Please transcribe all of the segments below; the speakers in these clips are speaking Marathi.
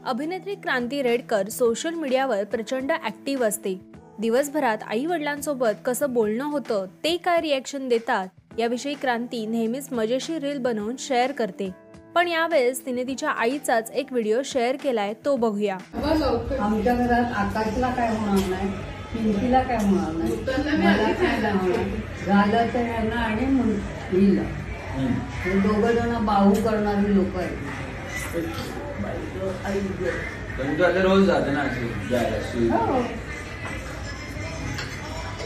अभिनेत्री क्रांती रेडकर सोशल मीडियावर प्रचंड ऍक्टिव्ह असते। दिवसभरात आई वडिलांसोबत कसं बोलणं होतं, ते काय रिॲक्शन देतात याविषयी क्रांती नेहमीच मजेशीर रील बनवून शेअर करते। पण यावेळेस तिने तिच्या आईचाच एक व्हिडिओ शेअर केलाय, तो बघूया। आमच्या घरात आकाशला काय होणार नाही, पिंकीला काय होणार नाही, मला काय झालं तर ह्यांना आणि मुलीला हे दोघं जण बाहू करणारी लोक आहेत। रोज जाते ना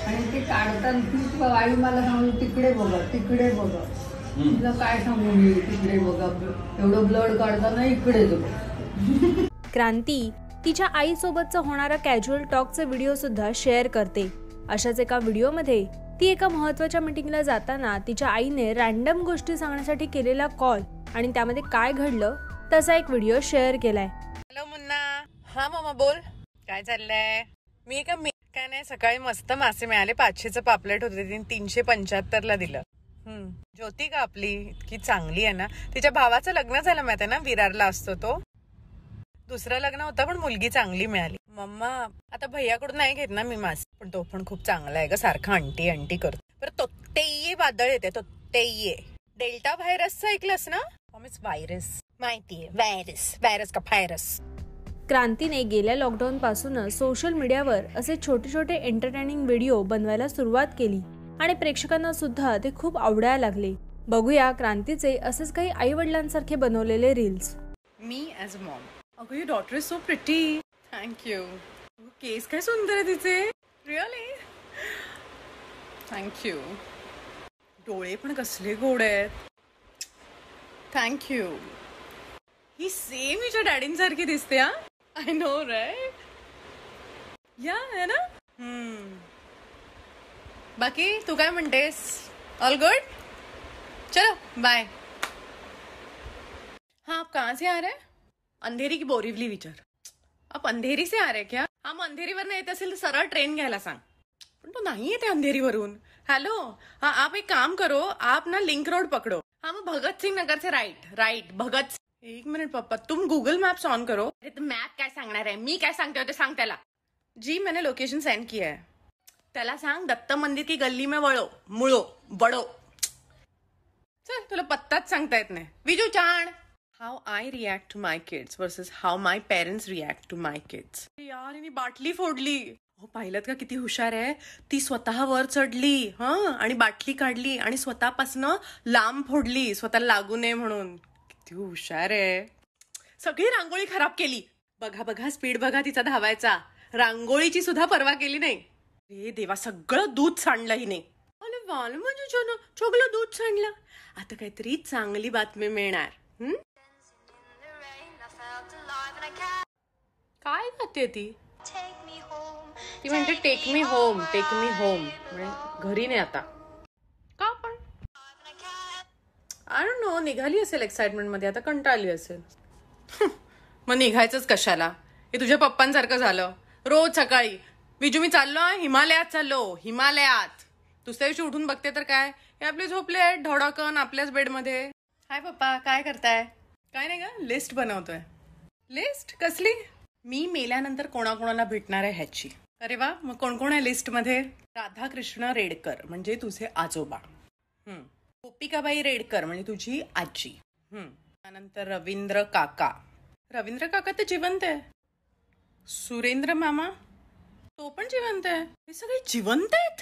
आणि ते काढतात ती आई मला सांगू तिकडे बघा तिकडे बघा, तिला काय सांगू मी तिकडे बघा, एवढं ब्लड काढताना इकडे बघा। क्रांती तिच्या आईसोबतचा होणारा कॅज्युअल टॉकचा व्हिडिओ सुद्धा शेअर करते। अशाच एका व्हिडिओमध्ये ती एका महत्त्वाच्या मीटिंगला जाताना तिच्या आईने रॅन्डम गोष्टी सांगण्यासाठी केलेला कॉल आणि त्यामध्ये काय घडलं तसा एक व्हिडिओ शेअर केलाय। हॅलो मुन्ना, हा मामा बोल, काय चाललंय? मी काय नाही, सकाळी मस्त मासे मिळाले, 500चं पापलेट होते, 375ला दिलं। ज्योती का आपली इतकी चांगली आहे ना, तिच्या भावाचं लग्न झालं माहिती ना, विरारला असतो तो, दुसरं लग्न होतं पण मुलगी चांगली मिळाली। मम्मा आता भैयाकडून नाही घेत ना मी मासे, पण तो पण खूप चांगला आहे ग, सारखा अंटी अंटी करतो। बरं तोत्तेये वादळ येते, तोत्तेये डेल्टा व्हायरसचं ऐकलंस ना? व्हायरस माहितीये, व्हायरस का व्हायरस। क्रांतीने गेल्या लॉकडाऊन पासूनच सोशल मीडियावर असे छोटे छोटे एंटरटेनिंग व्हिडिओ बनवायला सुरुवात केली आणि प्रेक्षकांना सुद्धा ते खूप आवडायला लागले। बघूया क्रांतीचे असेच काही आई वडिलांसारखे बनवलेले रील्स। मी ॲज अ मॉम, अगं your daughter is so pretty, thank you. केस काय सुंदर आहे तिचे, रिअली थँक्यू। डोळे पण कसले गोड आहेत, थँक्यू। ही सेम हिच्या डॅडींसारखी दिसते हा, आय नो राईट, या है ना। बाकी तू काय म्हणतेस? ऑल गुड, चलो बाय। हाँ आप कहाँ से आ रहे हैं? अंधेरी की बोरिवली विचार। आप अंधेरी से आ रहे क्या? हम अंधेरीवरून येत असेल तर सरळ ट्रेन घ्यायला सांग, पण तो नाही येते अंधेरीवरून। हेलो हाँ, आप एक काम करो, आप ना लिंक रोड पकड़ो। हाँ मग भगत सिंग नगर से राइट भगत। एक मिनिट पप्पा, तुम गूगल मॅप्स ऑन करो। अरे तो मॅप काय सांगणार आहे, मी काय सांगते होते सांग त्याला। जी मैंने लोकेशन सेंड किया है, त्याला सांग दत्त मंदिर की गली में मुळो बडो। चल तुला पत्ताच सांगता येत नाही। विजू चाण, how I react to my kids versus how my parents react to my kids. यार हिने बाटली फोडली, हो पाहिलं का किती हुशार आहे ती, स्वतः वर चढली आणि बाटली काढली आणि स्वतःपासनं लांब फोडली, स्वतःला लागू नये म्हणून। किती हुशार आहे। सगळी रांगोळी खराब केली, बघा स्पीड बघा तिचा धावायचा, रांगोळीची सुद्धा पर्वा केली नाही। रे देवा, सगळं दूध सांडलं हिने। अरे वाल म्हणजे सगळं दूध सांडलं, आता काहीतरी चांगली बातमी मिळणार। काय गाते ती म्हणते टेक मी होम म्हणजे घरी नाही आता का, पण आय डोंट नो, निघाली असेल एक्साइटमेंट मध्ये, आता कंटाळली असेल। मग निघायचंच कशाला, हे तुझ्या पप्पांसारखं झालं। रोज सकाळी विजू मी चाललो हिमालयात, दुसऱ्या दिवशी उठून बघते तर काय, हे आपले झोपले आहेत ढोडाकन आपल्याच बेडमध्ये। हाय पप्पा, काय करताय? काय नाही का, लिस्ट बनवतोय। लिस्ट कसली? मी मेल्यानंतर कोणाकोणाला भेटणार आहे ह्याची। अरे वा, मग कोण कोण आहे लिस्ट मध्ये? राधाकृष्ण रेडकर म्हणजे तुझे आजोबा, गोपिकाबाई रेडकर म्हणजे तुझी आजी, त्यानंतर रवींद्र काका तर जिवंत आहे। सुरेंद्र मामा तो पण जिवंत आहे। हे सगळे जिवंत आहेत?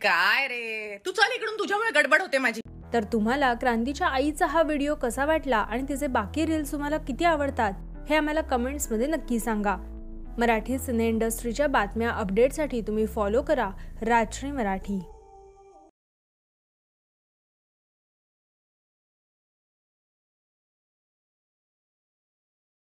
काय रे, तू चल इकडून, तुझ्यामुळे गडबड होते माझी। तर तुम्हाला क्रांतीच्या आईचा हा व्हिडिओ कसा वाटला आणि तिचे बाकी रील्स तुम्हाला किती आवडतात हे आम्हाला कमेंट्स मध्ये नक्की सांगा। मराठी सिने इंडस्ट्रीच्या बातम्या अपडेटसाठी तुम्ही फॉलो करा राजश्री मराठी।